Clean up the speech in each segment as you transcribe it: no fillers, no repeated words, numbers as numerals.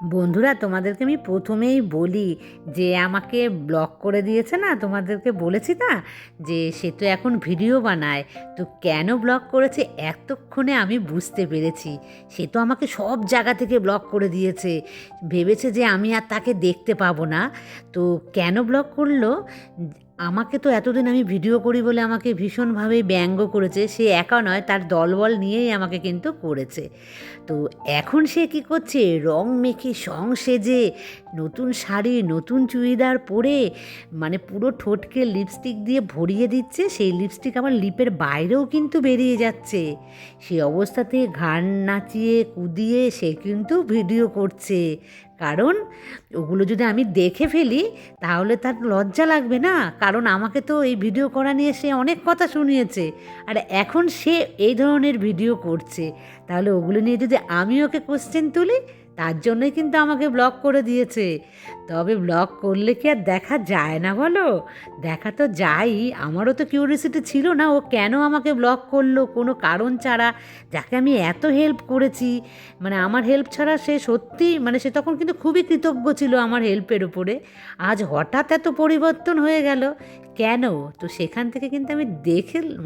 বন্ধুরা, তোমাদেরকে আমি প্রথমেই বলি যে আমাকে ব্লক করে দিয়েছে না, তোমাদেরকে বলেছি না যে সে তো এখন ভিডিও বানায়। তো কেন ব্লক করেছে এতক্ষণে আমি বুঝতে পেরেছি। সে তো আমাকে সব জায়গা থেকে ব্লক করে দিয়েছে, ভেবেছে যে আমি আর তাকে দেখতে পাবো না। তো কেন ব্লক করলো? আমাকে তো এতদিন আমি ভিডিও করি বলে আমাকে ভীষণভাবে ব্যঙ্গ করেছে। সে একা নয়, তার দলবল নিয়েই আমাকে কিন্তু করেছে। তো এখন সে কী করছে, রং মেখে সং সেজে নতুন শাড়ি নতুন চুড়িদার পরে মানে পুরো ঠোঁটকে লিপস্টিক দিয়ে ভরিয়ে দিচ্ছে। সেই লিপস্টিক আবার লিপের বাইরেও কিন্তু বেরিয়ে যাচ্ছে। সে অবস্থাতে ঘাড় নাচিয়ে কুদিয়ে সে কিন্তু ভিডিও করছে। কারণ ওগুলো যদি আমি দেখে ফেলি তাহলে তার লজ্জা লাগবে না, কারণ আমাকে তো এই ভিডিও করা নিয়ে সে অনেক কথা শুনিয়েছে। আর এখন সে এই ধরনের ভিডিও করছে, তাহলে ওগুলো নিয়ে যদি আমি ওকে কোশ্চেন তুলি, তার জন্যই কিন্তু আমাকে ব্লক করে দিয়েছে। তবে ব্লক করলে কি আর দেখা যায় না বলো? দেখা তো যায়ই। আমারও তো কিউরিওসিটি ছিল না ও কেন আমাকে ব্লক করলো কোনো কারণ ছাড়া, যাকে আমি এত হেল্প করেছি। মানে আমার হেল্প ছাড়া সে সত্যি মানে সে তখন কিন্তু খুবই কৃতজ্ঞ ছিল আমার হেল্পের উপরে। আজ হঠাৎ এত পরিবর্তন হয়ে গেল কেন? তো সেখান থেকে কিন্তু আমি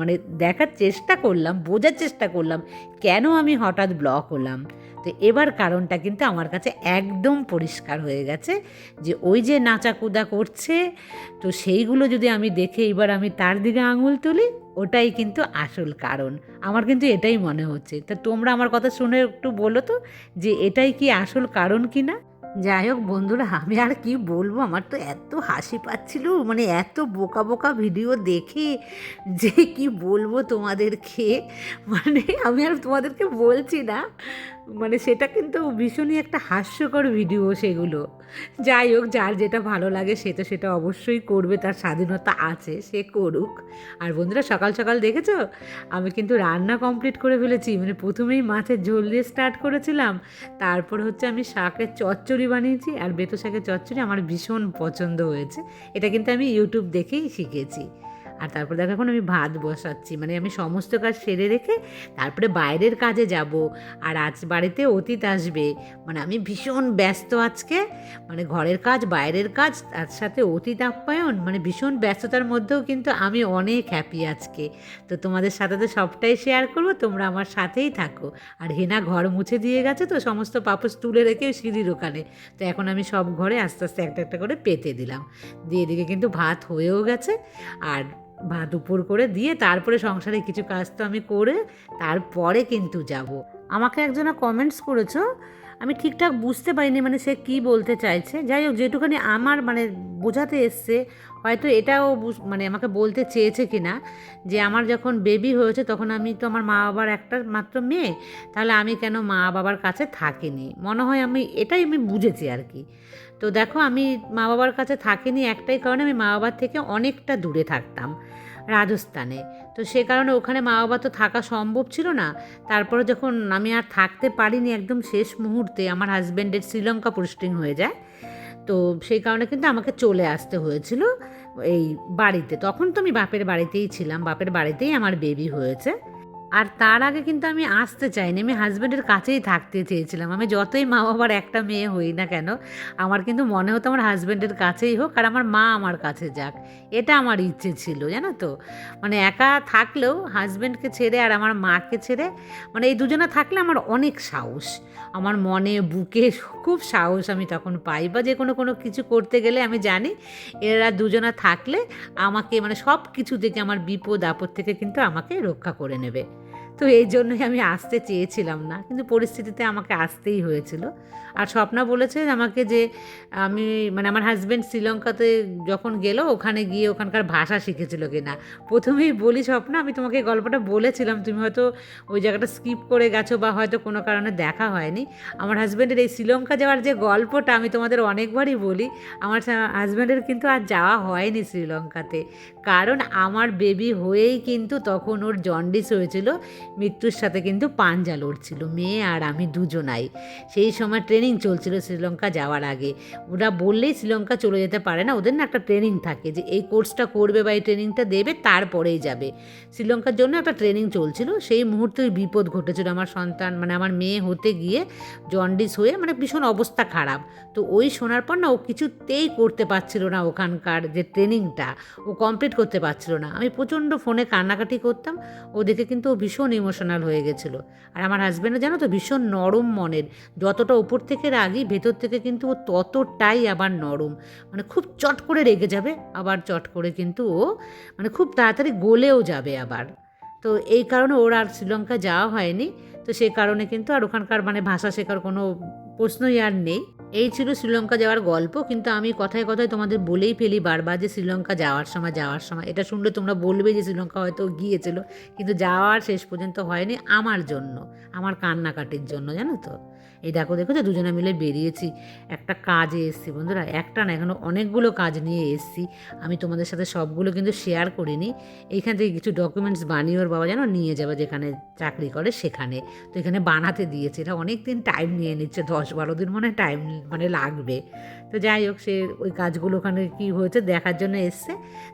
মানে দেখার চেষ্টা করলাম, বোঝার চেষ্টা করলাম কেন আমি হঠাৎ ব্লক হলাম। তো এবার কারণটা কিন্তু আমার কাছে একদম পরিষ্কার হয়ে গেছে যে ওই যে নাচাকুদা করছে, তো সেইগুলো যদি আমি দেখে এবার আমি তার দিকে আঙুল তুলি, ওটাই কিন্তু আসল কারণ। আমার কিন্তু এটাই মনে হচ্ছে। তা তোমরা আমার কথা শুনে একটু বলো তো যে এটাই কি আসল কারণ কি না। যাই হোক বন্ধুরা, আমি আর কি বলবো, আমার তো এত হাসি পাচ্ছিল মানে এত বোকা বোকা ভিডিও দেখে যে কি বলবো তোমাদেরকে। মানে আমি আর তোমাদেরকে বলছি না, মানে সেটা কিন্তু ভীষণই একটা হাস্যকর ভিডিও সেগুলো। যাই হোক, যার যেটা ভালো লাগে সে তো সেটা অবশ্যই করবে, তার স্বাধীনতা আছে, সে করুক। আর বন্ধুরা, সকাল সকাল দেখেছো আমি কিন্তু রান্না কমপ্লিট করে ফেলেছি। মানে প্রথমেই মাছের ঝোল দিয়ে স্টার্ট করেছিলাম, তারপর হচ্ছে আমি শাকের চচ্চড়ি বানিয়েছি। আর বেতো শাকের চচ্চড়ি আমার ভীষণ পছন্দ হয়েছে, এটা কিন্তু আমি ইউটিউব দেখেই শিখেছি। আর তারপর দেখো এখন আমি ভাত বসাচ্ছি, মানে আমি সমস্ত কাজ সেরে রেখে তারপরে বাইরের কাজে যাব। আর আজ বাড়িতে অতীত আসবে, মানে আমি ভীষণ ব্যস্ত আজকে। মানে ঘরের কাজ বাইরের কাজ তার সাথে অতীত আপ্যায়ন, মানে ভীষণ ব্যস্ততার মধ্যেও কিন্তু আমি অনেক হ্যাপি আজকে। তো তোমাদের সাথে তো সবটাই শেয়ার করবো, তোমরা আমার সাথেই থাকো। আর হেনা ঘর মুছে দিয়ে গেছে, তো সমস্ত পাপোশ তুলে রেখে সিঁড়ির ওখানে। তো এখন আমি সব ঘরে আস্তে আস্তে একটা একটা করে পেতে দিলাম, দিয়ে এদিকে কিন্তু ভাত হয়েও গেছে। আর ভাত উপর করে দিয়ে তারপরে সংসারে কিছু কাজ তো আমি করে তারপরে কিন্তু যাব। আমাকে একজনা কমেন্টস করেছো, আমি ঠিকঠাক বুঝতে পারিনি মানে সে কি বলতে চাইছে। যাই হোক, যেটুখানি আমার মানে বোঝাতে এসছে, হয়তো এটাও মানে আমাকে বলতে চেয়েছে কি না যে আমার যখন বেবি হয়েছে তখন আমি তো আমার মা বাবার একটা মাত্র মেয়ে, তাহলে আমি কেন মা বাবার কাছে থাকিনি, মনে হয় আমি এটাই আমি বুঝেছি আর কি। তো দেখো, আমি মা বাবার কাছে থাকিনি একটাই কারণে, আমি মা বাবার থেকে অনেকটা দূরে থাকতাম রাজস্থানে। তো সে কারণে ওখানে মা বাবা তো থাকা সম্ভব ছিল না। তারপরে যখন আমি আর থাকতে পারিনি, একদম শেষ মুহূর্তে আমার হাজব্যান্ডের শ্রীলঙ্কা পোস্টিং হয়ে যায়। তো সেই কারণে কিন্তু আমাকে চলে আসতে হয়েছিল এই বাড়িতে। তখন তো আমি বাপের বাড়িতেই ছিলাম, বাপের বাড়িতেই আমার বেবি হয়েছে। আর তার আগে কিন্তু আমি আসতে চাইনি, আমি হাজব্যান্ডের কাছেই থাকতে চেয়েছিলাম। আমি যতই মা বাবার একটা মেয়ে হই না কেন, আমার কিন্তু মনে হতো আমার হাজব্যান্ডের কাছেই হোক আর আমার মা আমার কাছে যাক, এটা আমার ইচ্ছে ছিল, জানো তো। মানে একা থাকলেও হাজব্যান্ডকে ছেড়ে আর আমার মাকে ছেড়ে, মানে এই দুজনে থাকলে আমার অনেক সাহস, আমার মনে বুকে খুব সাহস আমি তখন পাই। বা যে কোনো কোনো কিছু করতে গেলে আমি জানি এরা দুজনা থাকলে আমাকে মানে সব কিছু থেকে, আমার বিপদ আপদ থেকে কিন্তু আমাকে রক্ষা করে নেবে। তো এই জন্যই আমি আসতে চেয়েছিলাম না, কিন্তু পরিস্থিতিতে আমাকে আসতেই হয়েছিল। আর স্বপ্না বলেছে আমাকে যে আমি মানে আমার হাজব্যান্ড শ্রীলঙ্কাতে যখন গেল ওখানে গিয়ে ওখানকার ভাষা শিখেছিল কিনা। প্রথমেই বলি স্বপ্না, আমি তোমাকে এই গল্পটা বলেছিলাম, তুমি হয়তো ওই জায়গাটা স্কিপ করে গেছো বা হয়তো কোনো কারণে দেখা হয়নি। আমার হাজব্যান্ডের এই শ্রীলঙ্কা যাওয়ার যে গল্পটা আমি তোমাদের অনেকবারই বলি, আমার হাজব্যান্ডের কিন্তু আর যাওয়া হয়নি শ্রীলঙ্কাতে, কারণ আমার বেবি হয়েই কিন্তু তখন ওর জন্ডিস হয়েছিল মৃত্যুর সাথে কিন্তু পাঞ্জা লড়ছিল, মেয়ে আর আমি দুজনাই। সেই সময় ট্রেনিং চলছিল শ্রীলঙ্কা যাওয়ার আগে। ওরা বললেই শ্রীলঙ্কা চলে যেতে পারে না, ওদের না একটা ট্রেনিং থাকে যে এই কোর্সটা করবে বা এই ট্রেনিংটা দেবে তারপরেই যাবে। শ্রীলঙ্কার জন্য একটা ট্রেনিং চলছিল, সেই মুহূর্তে বিপদ ঘটেছিল। আমার সন্তান মানে আমার মেয়ে হতে গিয়ে জন্ডিস হয়ে মানে ভীষণ অবস্থা খারাপ। তো ওই শোনার পর না ও কিছুতেই করতে পারছিল না, ওখানকার যে ট্রেনিংটা ও কমপ্লিট করতে পারছিল না। আমি প্রচণ্ড ফোনে কান্নাকাটি করতাম, ও দেখে কিন্তু ও ভীষণ ইমোশনাল হয়ে গেছিলো। আর আমার হাজব্যান্ডও জানো তো ভীষণ নরম মনের, যতটা উপর থেকে রাগি ভেতর থেকে কিন্তু ও ততটাই আবার নরম, মানে খুব চট করে রেগে যাবে, আবার চট করে কিন্তু ও মানে খুব তাড়াতাড়ি গলেও যাবে আবার। তো এই কারণে ওর আর শ্রীলঙ্কা যাওয়া হয়নি। তো সেই কারণে কিন্তু আর ওখানকার মানে ভাষা শেখার কোনো প্রশ্নই আর নেই। এই ছিল শ্রীলঙ্কা যাওয়ার গল্প। কিন্তু আমি কথায় কথায় তোমাদের বলেই ফেলি বারবার যে শ্রীলঙ্কা যাওয়ার সময় এটা শুনলে তোমরা বলবে যে শ্রীলঙ্কা হয়তো গিয়েছিল, কিন্তু যাওয়ার শেষ পর্যন্ত হয়নি আমার জন্য, আমার কান্নাকাটির জন্য, জানো তো। এই দেখো যে দুজনে মিলে বেরিয়েছি, একটা কাজে এসেছি বন্ধুরা, একটা না এখানে অনেকগুলো কাজ নিয়ে এসেছি। আমি তোমাদের সাথে সবগুলো কিন্তু শেয়ার করিনি। এইখান থেকে কিছু ডকুমেন্টস বানিয়ে ওর বাবা যেন নিয়ে যাবে যেখানে চাকরি করে সেখানে। তো এখানে বানাতে দিয়েছে, এটা অনেক দিন টাইম নিয়ে নিচ্ছে, 10-12 দিন মনে হয় টাইম মানে লাগবে। তো যাই হোক, সে ওই কাজগুলো ওখানে কী হয়েছে দেখার জন্য এসছে।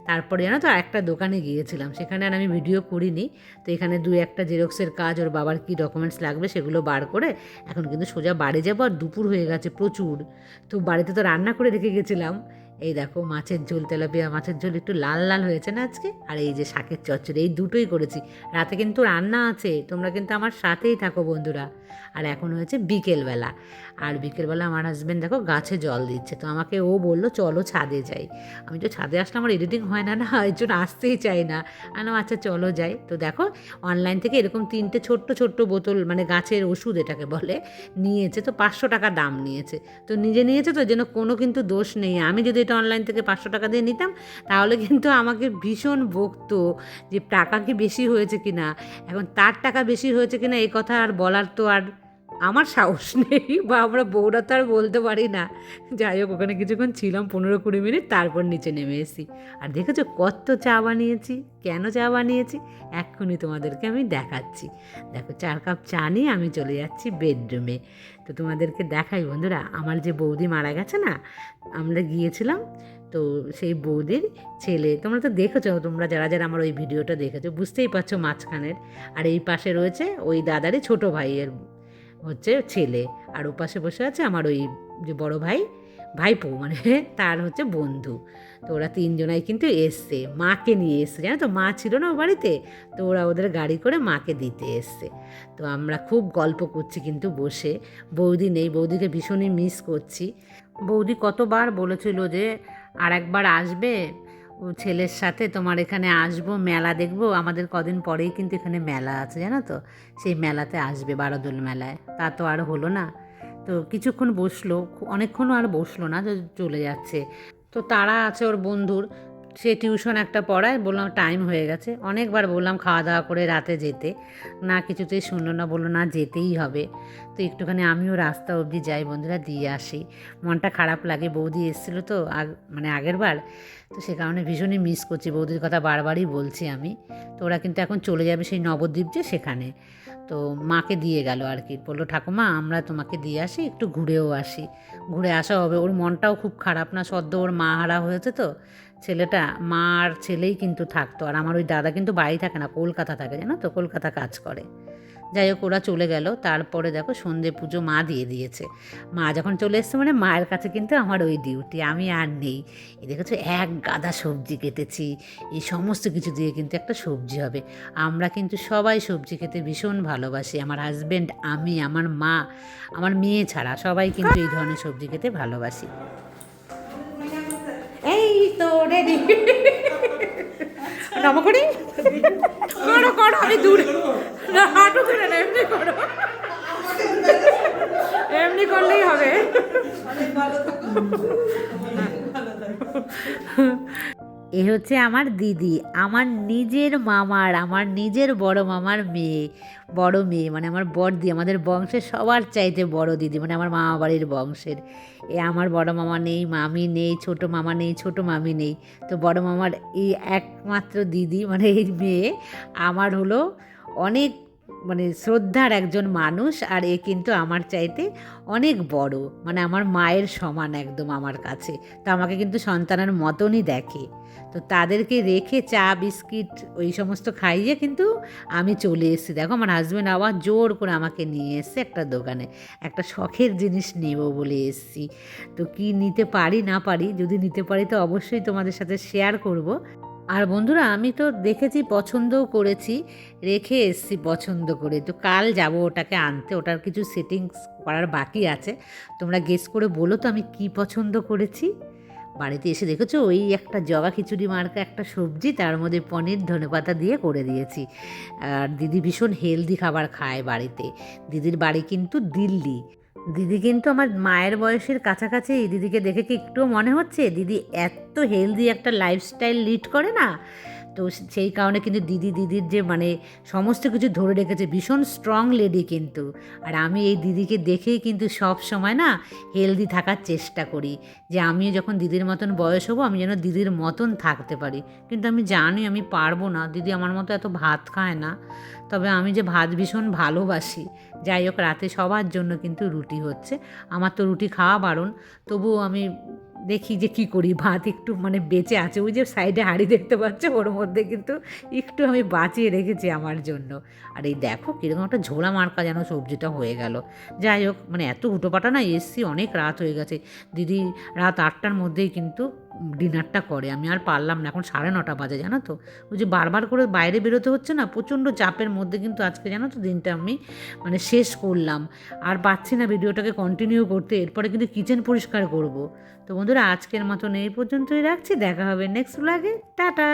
তারপরে জানো তো একটা দোকানে গিয়েছিলাম, সেখানে আর আমি ভিডিও করিনি। তো এখানে 2-1টা জেরক্সের কাজ, ওর বাবার কী ডকুমেন্টস লাগবে সেগুলো বার করে এখন কিন্তু সোজা বাড়ি যাবো। আর দুপুর হয়ে গেছে প্রচুর, তো বাড়িতে তো রান্না করে রেখে গেছিলাম। এই দেখো মাছের ঝোল, তেলাপিয়া মাছের ঝোল একটু লাল লাল হয়েছে না আজকে, আর এই যে শাকের চচ্চড়ি, এই দুটোই করেছি। রাতে কিন্তু রান্না আছে, তোমরা কিন্তু আমার সাথেই থাকো বন্ধুরা। আর এখন হয়েছে বিকেলবেলা, আর বিকেলবেলা আমার হাজব্যান্ড দেখো গাছে জল দিচ্ছে। তো আমাকে ও বললো চলো ছাদে যাই। আমি তো ছাদে আসলে আমার এডিটিং হয় না, এই জন্য আসতেই চাই না। আমি আচ্ছা চলো যাই। তো দেখো অনলাইন থেকে এরকম 3টে ছোট্ট বোতল, মানে গাছের ওষুধ এটাকে বলে, নিয়েছে। তো 500 টাকা দাম নিয়েছে। তো নিজে নিয়েছে, তো যেন কোনো কিন্তু দোষ নেই। আমি যদি এটা অনলাইন থেকে 500 টাকা দিয়ে নিতাম তাহলে কিন্তু আমাকে ভীষণ বকতো যে টাকা কি বেশি হয়েছে কি না। এখন তার টাকা বেশি হয়েছে কি না এই কথা আর বলার তো আর আমার সাহস নেই, বা আমরা বউরা তো আর বলতে পারি না। যাই হোক, ওখানে কিছুক্ষণ ছিলাম 15-20 মিনিট, তারপর নিচে নেমে এসেছি। আর দেখেছো কত চা বানিয়েছি, কেন চা বানিয়েছি এক্ষুনি তোমাদেরকে আমি দেখাচ্ছি। দেখো 4 কাপ চা নিয়ে আমি চলে যাচ্ছি বেডরুমে। তো তোমাদেরকে দেখাই বন্ধুরা, আমার যে বৌদি মারা গেছে না, আমরা গিয়েছিলাম। তো সেই বৌদির ছেলে, তোমরা তো দেখেছো, তোমরা যারা যারা আমার ওই ভিডিওটা দেখেছো বুঝতেই পারছো মাঝখানের। আর এই পাশে রয়েছে ওই দাদারই ছোটো ভাইয়ের হচ্ছে ছেলে, আর ও পাশে বসে আছে আমার ওই যে বড় ভাইপো মানে তার হচ্ছে বন্ধু। তো ওরা 3জনাই কিন্তু এসছে, মাকে নিয়ে এসছে, জানো তো মা ছিল না ও বাড়িতে। তো ওরা ওদের গাড়ি করে মাকে দিতে এসছে। তো আমরা খুব গল্প করছি কিন্তু বসে। বৌদি নেই, বৌদিকে ভীষণই মিস করছি। বৌদি কতবার বলেছিল যে আর একবার আসবে ও ছেলের সাথে, তোমার এখানে আসবো, মেলা দেখবো। আমাদের কদিন পরেই কিন্তু এখানে মেলা আছে জানো তো, সেই মেলাতে আসবে, বারোদোল মেলায়। তা তো আর হলো না। তো কিছুক্ষণ বসলো, অনেকক্ষণও আর বসলো না, তো চলে যাচ্ছে। তো তারা আছে ওর বন্ধুর, সে টিউশন একটা পড়ায়, বললাম টাইম হয়ে গেছে। অনেকবার বললাম খাওয়া দাওয়া করে রাতে যেতে, না কিছুতেই শুনলো না, বললো না যেতেই হবে। তো একটুখানি আমিও রাস্তা অবধি যাই বন্ধুরা, দিয়ে আসি। মনটা খারাপ লাগে, বৌদি এসেছিলো তো মানে আগের বার, তো সে কারণে ভীষণই মিস করছি, বৌদির কথা বারবারই বলছি আমি। তো ওরা কিন্তু এখন চলে যাবে সেই নবদ্বীপ যে সেখানে। তো মাকে দিয়ে গেল আর কি, বললো ঠাকুমা আমরা তোমাকে দিয়ে আসি, একটু ঘুরেও আসি। ঘুরে আসা হবে, ওর মনটাও খুব খারাপ না, সদ্য ওর মা হারা হয়েছে। তো ছেলেটা, মা আর ছেলেই কিন্তু থাকতো। আর আমার ওই দাদা কিন্তু বাড়ি থাকে না, কলকাতা থাকে, জানো তো, কলকাতা কাজ করে। যাই হোক, ওরা চলে গেল। তারপরে দেখো সন্ধে পুজো মা দিয়ে দিয়েছে। মা যখন চলে এসছে মানে মায়ের কাছে কিন্তু আমার ওই ডিউটি, আমি আর নেই। এই দেখেছো এক গাদা সবজি কেটেছি, এই সমস্ত কিছু দিয়ে কিন্তু একটা সবজি হবে। আমরা কিন্তু সবাই সবজি খেতে ভীষণ ভালোবাসি, আমার হাজব্যান্ড, আমি, আমার মা, আমার মেয়ে ছাড়া সবাই কিন্তু এই ধরনের সবজি খেতে ভালোবাসি। এই তো রেডি নমো করি, করো করো, আমি দূরে না, হাঁটু করে না, এমনি করো, এমনি করলেই হবে। এ হচ্ছে আমার দিদি, আমার নিজের মামার, আমার নিজের বড় মামার মেয়ে, বড় মেয়ে, মানে আমার বড়দি, আমাদের বংশের সবার চাইতে বড় দিদি, মানে আমার মামা বাড়ির বংশের। এ আমার বড় মামা নেই, মামি নেই, ছোট মামা নেই, ছোট মামি নেই। তো বড় মামার এই একমাত্র দিদি, মানে এই মেয়ে আমার হলো অনেক মানে শ্রদ্ধার একজন মানুষ, আর এ কিন্তু আমার চাইতে অনেক বড়, মানে আমার মায়ের সমান একদম আমার কাছে। তো আমাকে কিন্তু সন্তানের মতনই দেখে। তো তাদেরকে রেখে চা বিস্কিট ওই সমস্ত খাইয়ে কিন্তু আমি চলে এসেছি। দেখো আমার হাজব্যান্ড আবার জোর করে আমাকে নিয়ে এসছে একটা দোকানে, একটা শখের জিনিস নেব বলে এসেছি। তো কি নিতে পারি না পারি, যদি নিতে পারি তো অবশ্যই তোমাদের সাথে শেয়ার করব। আর বন্ধুরা আমি তো দেখেছি, পছন্দও করেছি, রেখে এসছি পছন্দ করে। তো কাল যাব ওটাকে আনতে, ওটার কিছু সেটিংস করার বাকি আছে। তোমরা গেস করে বলো তো আমি কি পছন্দ করেছি। বাড়িতে এসে দেখেছো ওই একটা জগা খিচুড়ি মার্কা একটা সবজি, তার মধ্যে পনির ধনেপাতা দিয়ে করে দিয়েছি। আর দিদি ভীষণ হেলদি খাবার খায় বাড়িতে। দিদির বাড়ি কিন্তু দিল্লি। দিদি কিন্তু আমার মায়ের বয়সের কাছাকাছি। দিদিকে দেখে কি একটুও মনে হচ্ছে? দিদি এত হেলদি একটা লাইফস্টাইল লিড করে না, তো সেই কারণে কিন্তু দিদির যে মানে সমস্ত কিছু ধরে রেখেছে, ভীষণ স্ট্রং লেডি কিন্তু। আর আমি এই দিদিকে দেখেই কিন্তু সব সময় না হেলদি থাকার চেষ্টা করি, যে আমিও যখন দিদির মতন বয়স হবো আমি যেন দিদির মতন থাকতে পারি। কিন্তু আমি জানি আমি পারবো না, দিদি আমার মতো এত ভাত খায় না। তবে আমি যে ভাত ভীষণ ভালোবাসি। যাই হোক, রাতে সবার জন্য কিন্তু রুটি হচ্ছে। আমার তো রুটি খাওয়া বারণ, তবুও আমি দেখি যে কী করি, ভাত একটু মানে বেঁচে আছে। ওই যে সাইডে হাঁড়ি দেখতে পাচ্ছ, ওর মধ্যে কিন্তু একটু আমি বাঁচিয়ে রেখেছি আমার জন্য। আর এই দেখো কীরকম একটা ঝোলা মার্কা যেন সবজিটা হয়ে গেল। যাই হোক, মানে এত হুটোপাটা না, এসছি অনেক রাত হয়ে গেছে। দিদি রাত 8টার মধ্যেই কিন্তু ডিনারটা করে। আমি আর পারলাম না, এখন 9:30 বাজে জানো তো। ওই যে বারবার করে বাইরে বেরোতে হচ্ছে না, প্রচণ্ড চাপের মধ্যে কিন্তু আজকে জানো তো দিনটা আমি মানে শেষ করলাম। আর পাচ্ছি না ভিডিওটাকে কন্টিনিউ করতে, এরপরে কিন্তু কিচেন পরিষ্কার করব। তো বন্ধুরা আজকের মতন এই পর্যন্তই রাখছি, দেখা হবে নেক্সট ব্লগে। টাটা।